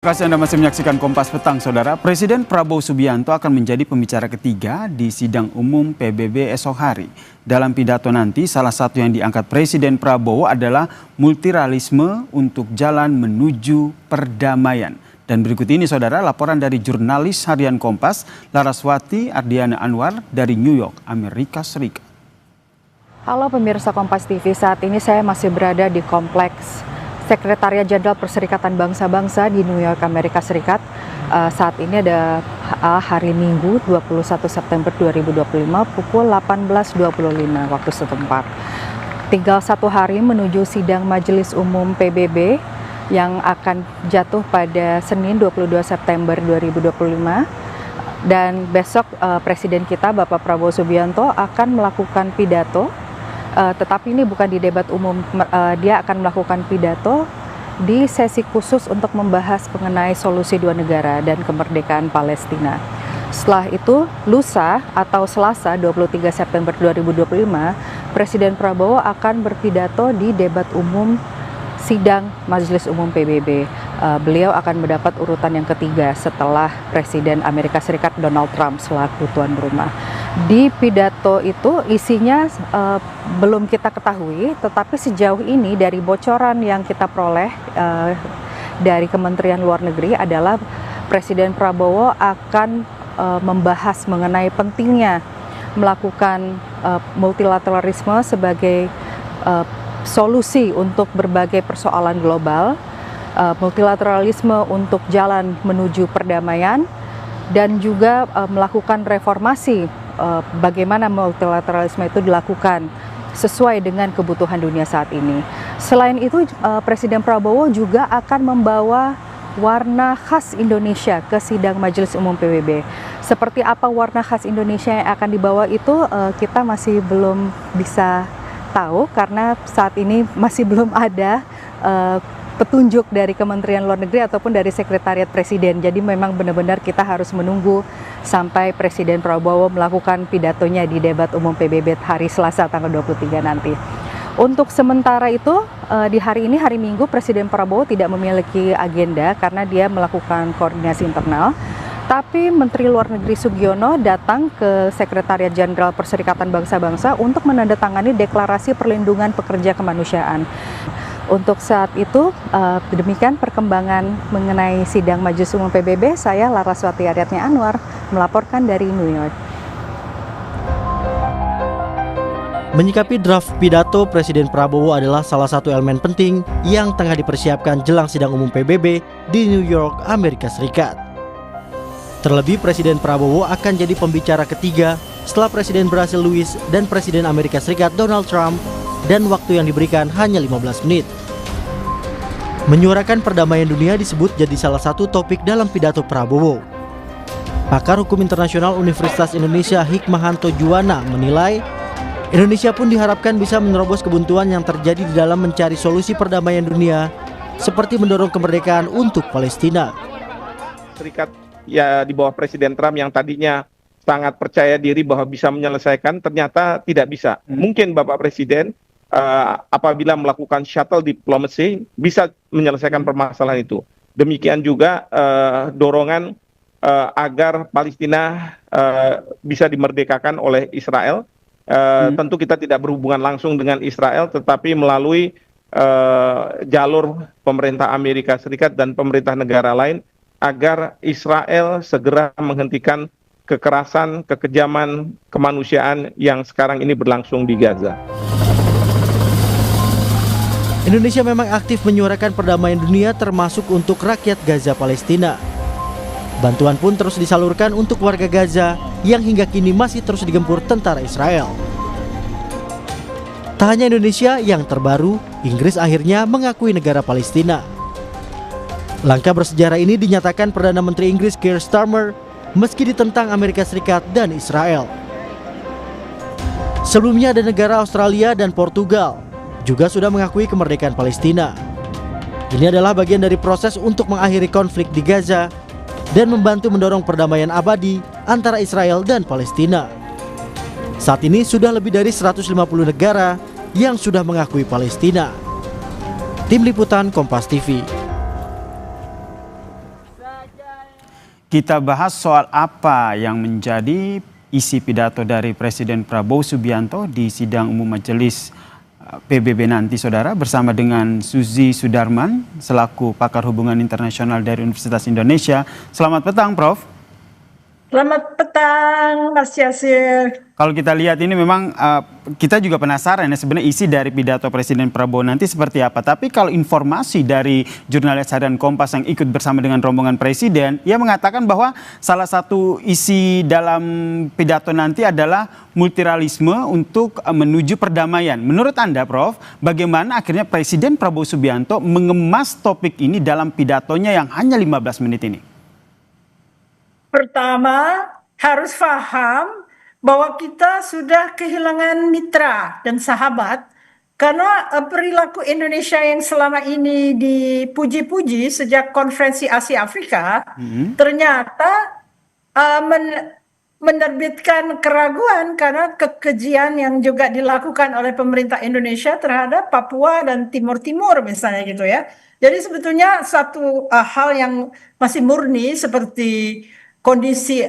Terima kasih Anda masih menyaksikan Kompas Petang, Saudara. Presiden Prabowo Subianto akan menjadi pembicara ketiga di sidang umum PBB esok hari. Dalam pidato nanti, salah satu yang diangkat Presiden Prabowo adalah multiralisme untuk jalan menuju perdamaian. Dan berikut ini, Saudara, laporan dari jurnalis harian Kompas, Laraswati Ardiana Anwar dari New York, Amerika Serikat. Halo pemirsa Kompas TV, saat ini saya masih berada di Kompleks Sekretariat Jenderal Perserikatan Bangsa-Bangsa di New York, Amerika Serikat. Saat ini ada hari Minggu 21 September 2025 pukul 18.25 waktu setempat. Tinggal satu hari menuju sidang Majelis Umum PBB yang akan jatuh pada Senin 22 September 2025. Dan besok Presiden kita Bapak Prabowo Subianto akan melakukan pidato. Tetapi ini bukan di debat umum, dia akan melakukan pidato di sesi khusus untuk membahas mengenai solusi dua negara dan kemerdekaan Palestina. Setelah itu, lusa atau Selasa 23 September 2025, Presiden Prabowo akan berpidato di debat umum sidang Majelis Umum PBB. Beliau akan mendapat urutan yang ketiga setelah Presiden Amerika Serikat Donald Trump selaku tuan rumah. Di pidato itu isinya belum kita ketahui, tetapi sejauh ini dari bocoran yang kita peroleh dari Kementerian Luar Negeri adalah Presiden Prabowo akan membahas mengenai pentingnya melakukan multilateralisme sebagai solusi untuk berbagai persoalan global, multilateralisme untuk jalan menuju perdamaian, dan juga melakukan reformasi bagaimana multilateralisme itu dilakukan sesuai dengan kebutuhan dunia saat ini. Selain itu, Presiden Prabowo juga akan membawa warna khas Indonesia ke sidang Majelis Umum PBB. Seperti apa warna khas Indonesia yang akan dibawa itu kita masih belum bisa tahu karena saat ini masih belum ada petunjuk dari Kementerian Luar Negeri ataupun dari Sekretariat Presiden. Jadi memang benar-benar kita harus menunggu sampai Presiden Prabowo melakukan pidatonya di debat umum PBB hari Selasa tanggal 23 nanti. Untuk sementara itu, di hari ini, hari Minggu, Presiden Prabowo tidak memiliki agenda karena dia melakukan koordinasi internal. Tapi Menteri Luar Negeri Sugiono datang ke Sekretariat Jenderal Perserikatan Bangsa-Bangsa untuk menandatangani Deklarasi Perlindungan Pekerja Kemanusiaan. Untuk saat itu, demikian perkembangan mengenai sidang Majelis Umum PBB. Saya Laraswati Ardiana Anwar melaporkan dari New York. Menyikapi draft pidato, Presiden Prabowo adalah salah satu elemen penting yang tengah dipersiapkan jelang sidang umum PBB di New York, Amerika Serikat. Terlebih, Presiden Prabowo akan jadi pembicara ketiga setelah Presiden Brasil Luiz dan Presiden Amerika Serikat Donald Trump, dan waktu yang diberikan hanya 15 menit. Menyuarakan perdamaian dunia disebut jadi salah satu topik dalam pidato Prabowo. Pakar Hukum Internasional Universitas Indonesia Hikmahanto Juwana menilai, Indonesia pun diharapkan bisa menerobos kebuntuan yang terjadi di dalam mencari solusi perdamaian dunia, seperti mendorong kemerdekaan untuk Palestina. Serikat ya di bawah Presiden Trump yang tadinya sangat percaya diri bahwa bisa menyelesaikan, ternyata tidak bisa. Mungkin Bapak Presiden apabila melakukan shuttle diplomacy bisa menyelesaikan permasalahan itu. Demikian juga dorongan agar Palestina bisa dimerdekakan oleh Israel. Tentu kita tidak berhubungan langsung dengan Israel, tetapi melalui jalur pemerintah Amerika Serikat dan pemerintah negara lain agar Israel segera menghentikan kekerasan, kekejaman kemanusiaan yang sekarang ini berlangsung di Gaza. Indonesia memang aktif menyuarakan perdamaian dunia termasuk untuk rakyat Gaza Palestina. Bantuan pun terus disalurkan untuk warga Gaza yang hingga kini masih terus digempur tentara Israel. Tak hanya Indonesia, yang terbaru, Inggris akhirnya mengakui negara Palestina. Langkah bersejarah ini dinyatakan Perdana Menteri Inggris Keir Starmer meski ditentang Amerika Serikat dan Israel. Sebelumnya ada negara Australia dan Portugal juga sudah mengakui kemerdekaan Palestina. Ini adalah bagian dari proses untuk mengakhiri konflik di Gaza dan membantu mendorong perdamaian abadi antara Israel dan Palestina. Saat ini sudah lebih dari 150 negara yang sudah mengakui Palestina. Tim Liputan Kompas TV. Kita bahas soal apa yang menjadi isi pidato dari Presiden Prabowo Subianto di sidang umum Majelis PBB nanti, saudara, bersama dengan Suzy Sudarman selaku pakar hubungan internasional dari Universitas Indonesia. Selamat petang, Prof. Selamat petang, Mas Yasir. Kalau kita lihat ini memang kita juga penasaran ya sebenarnya isi dari pidato Presiden Prabowo nanti seperti apa. Tapi kalau informasi dari jurnalis harian Kompas yang ikut bersama dengan rombongan Presiden, ia mengatakan bahwa salah satu isi dalam pidato nanti adalah multiralisme untuk menuju perdamaian. Menurut Anda, Prof, bagaimana akhirnya Presiden Prabowo Subianto mengemas topik ini dalam pidatonya yang hanya 15 menit ini? Pertama, harus paham bahwa kita sudah kehilangan mitra dan sahabat karena perilaku Indonesia yang selama ini dipuji-puji sejak konferensi Asia Afrika ternyata menerbitkan keraguan karena kekejian yang juga dilakukan oleh pemerintah Indonesia terhadap Papua dan Timur Timur misalnya gitu ya. Jadi sebetulnya satu hal yang masih murni seperti kondisi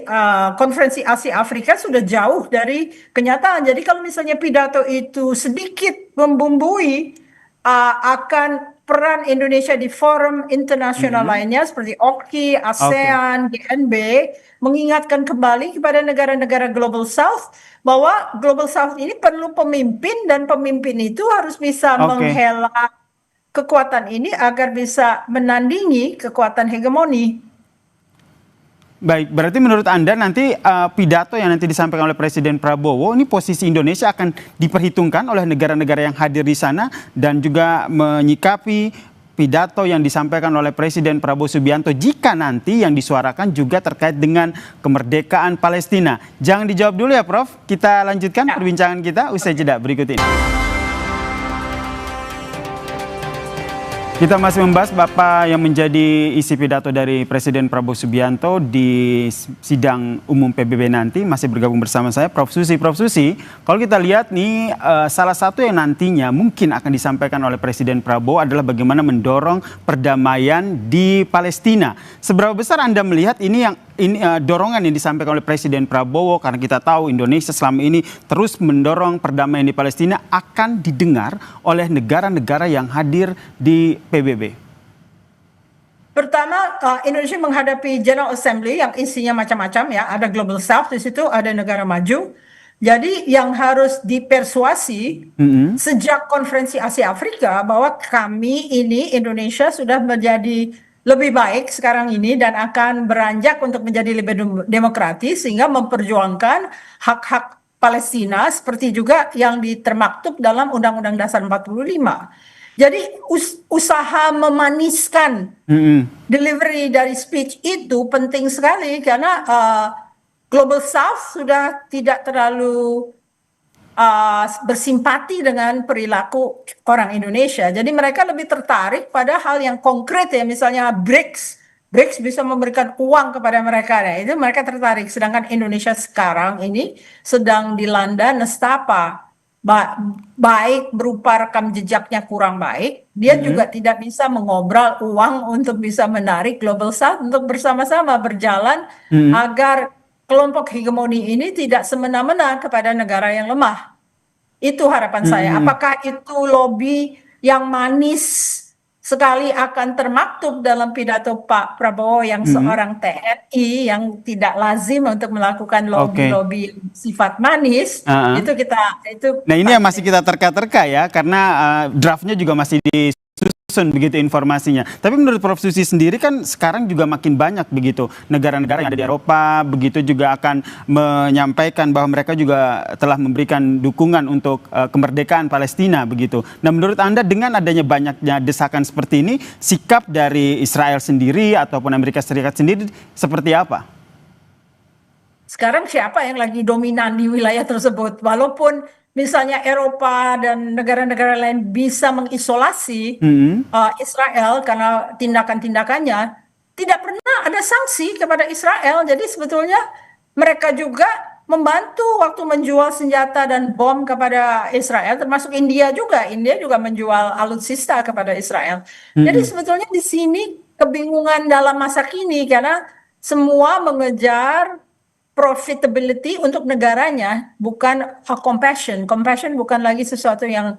konferensi Asia Afrika sudah jauh dari kenyataan. Jadi kalau misalnya pidato itu sedikit membumbui akan peran Indonesia di forum internasional lainnya seperti OKI, ASEAN, GNB, mengingatkan kembali kepada negara-negara Global South bahwa Global South ini perlu pemimpin dan pemimpin itu harus bisa menghela kekuatan ini agar bisa menandingi kekuatan hegemoni. Baik, berarti menurut Anda nanti pidato yang nanti disampaikan oleh Presiden Prabowo ini posisi Indonesia akan diperhitungkan oleh negara-negara yang hadir di sana dan juga menyikapi pidato yang disampaikan oleh Presiden Prabowo Subianto jika nanti yang disuarakan juga terkait dengan kemerdekaan Palestina. Jangan dijawab dulu ya, Prof. Kita lanjutkan perbincangan kita usai jeda berikut ini. Kita masih membahas Bapak yang menjadi isi pidato dari Presiden Prabowo Subianto di sidang umum PBB nanti. Masih bergabung bersama saya Prof. Susi. Prof. Susi, kalau kita lihat nih salah satu yang nantinya mungkin akan disampaikan oleh Presiden Prabowo adalah bagaimana mendorong perdamaian di Palestina. Seberapa besar Anda melihat ini dorongan yang disampaikan oleh Presiden Prabowo, karena kita tahu Indonesia selama ini terus mendorong perdamaian di Palestina, akan didengar oleh negara-negara yang hadir di PBB? Pertama, Indonesia menghadapi General Assembly yang isinya macam-macam ya, ada Global South di situ, ada negara maju. Jadi yang harus dipersuasi sejak konferensi Asia Afrika bahwa kami ini Indonesia sudah menjadi lebih baik sekarang ini dan akan beranjak untuk menjadi lebih demokratis sehingga memperjuangkan hak-hak Palestina seperti juga yang termaktub dalam Undang-Undang Dasar 45. Jadi usaha memaniskan delivery dari speech itu penting sekali karena Global South sudah tidak terlalu bersimpati dengan perilaku orang Indonesia. Jadi mereka lebih tertarik pada hal yang konkret ya, misalnya BRICS. BRICS bisa memberikan uang kepada mereka ya, itu mereka tertarik. Sedangkan Indonesia sekarang ini sedang dilanda nestapa. Baik berupa rekam jejaknya kurang baik, dia juga tidak bisa mengobrol uang untuk bisa menarik Global South untuk bersama-sama berjalan agar kelompok hegemoni ini tidak semena-mena kepada negara yang lemah. Itu harapan saya. Apakah itu lobby yang manis sekali akan termaktub dalam pidato Pak Prabowo yang seorang TNI yang tidak lazim untuk melakukan lobby-lobby sifat manis. Nah, ini yang masih kita terka-terka ya, karena draftnya juga masih disusun begitu informasinya. Tapi menurut Prof. Susi sendiri kan sekarang juga makin banyak begitu negara-negara yang ada di Eropa begitu juga akan menyampaikan bahwa mereka juga telah memberikan dukungan untuk kemerdekaan Palestina begitu. Nah, menurut Anda dengan adanya banyaknya desakan seperti ini, sikap dari Israel sendiri ataupun Amerika Serikat sendiri seperti apa? Sekarang siapa yang lagi dominan di wilayah tersebut? Walaupun misalnya Eropa dan negara-negara lain bisa mengisolasi Israel karena tindakan-tindakannya, tidak pernah ada sanksi kepada Israel. Jadi sebetulnya mereka juga membantu waktu menjual senjata dan bom kepada Israel, termasuk India juga. India juga menjual alutsista kepada Israel. Jadi sebetulnya di sini kebingungan dalam masa kini karena semua mengejar profitability untuk negaranya, bukan compassion. Compassion bukan lagi sesuatu yang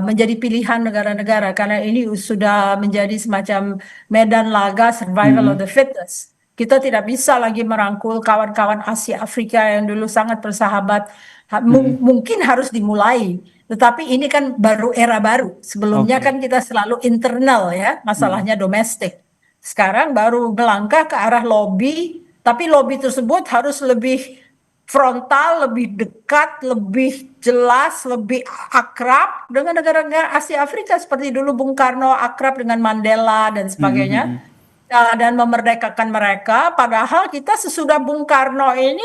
menjadi pilihan negara-negara, karena ini sudah menjadi semacam medan laga survival of the fittest. Kita tidak bisa lagi merangkul kawan-kawan Asia Afrika yang dulu sangat bersahabat. Mungkin harus dimulai, tetapi ini kan baru era baru. Sebelumnya kan kita selalu internal ya, masalahnya domestik. Sekarang baru melangkah ke arah lobby, tapi lobby tersebut harus lebih frontal, lebih dekat, lebih jelas, lebih akrab dengan negara-negara Asia Afrika seperti dulu Bung Karno akrab dengan Mandela dan sebagainya. Dan memerdekakan mereka, padahal kita sesudah Bung Karno ini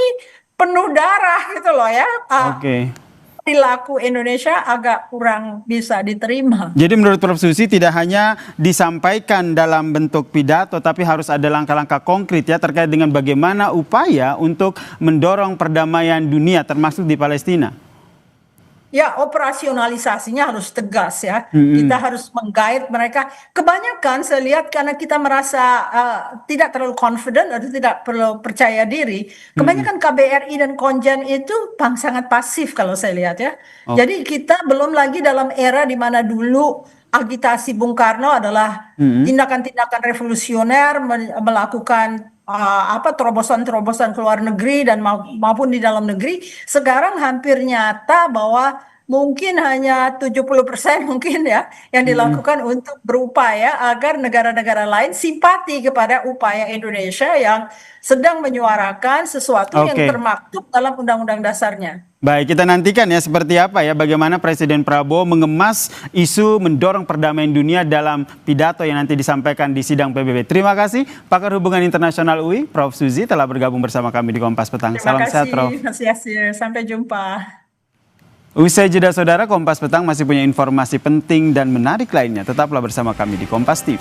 penuh darah gitu loh ya. Oke. Perilaku Indonesia agak kurang bisa diterima. Jadi menurut Prof. Susi tidak hanya disampaikan dalam bentuk pidato, tapi harus ada langkah-langkah konkret ya terkait dengan bagaimana upaya untuk mendorong perdamaian dunia termasuk di Palestina. Ya, operasionalisasinya harus tegas ya. Kita harus menggait mereka. Kebanyakan saya lihat karena kita merasa tidak terlalu confident atau tidak perlu percaya diri. Kebanyakan KBRI dan Konjen itu sangat pasif kalau saya lihat ya. Jadi kita belum lagi dalam era di mana dulu agitasi Bung Karno adalah tindakan-tindakan revolusioner, melakukan terobosan-terobosan ke luar negeri dan maupun di dalam negeri. Sekarang hampir nyata bahwa mungkin hanya 70% mungkin ya yang dilakukan untuk berupaya agar negara-negara lain simpati kepada upaya Indonesia yang sedang menyuarakan sesuatu yang termaktub dalam undang-undang dasarnya. Baik, kita nantikan ya seperti apa ya bagaimana Presiden Prabowo mengemas isu mendorong perdamaian dunia dalam pidato yang nanti disampaikan di sidang PBB. Terima kasih Pakar Hubungan Internasional UI, Prof. Susi telah bergabung bersama kami di Kompas Petang. Salam sehat, Prof. Terima kasih, Mas Yasir. Sampai jumpa. Usai jeda saudara, Kompas Petang masih punya informasi penting dan menarik lainnya. Tetaplah bersama kami di Kompas TV.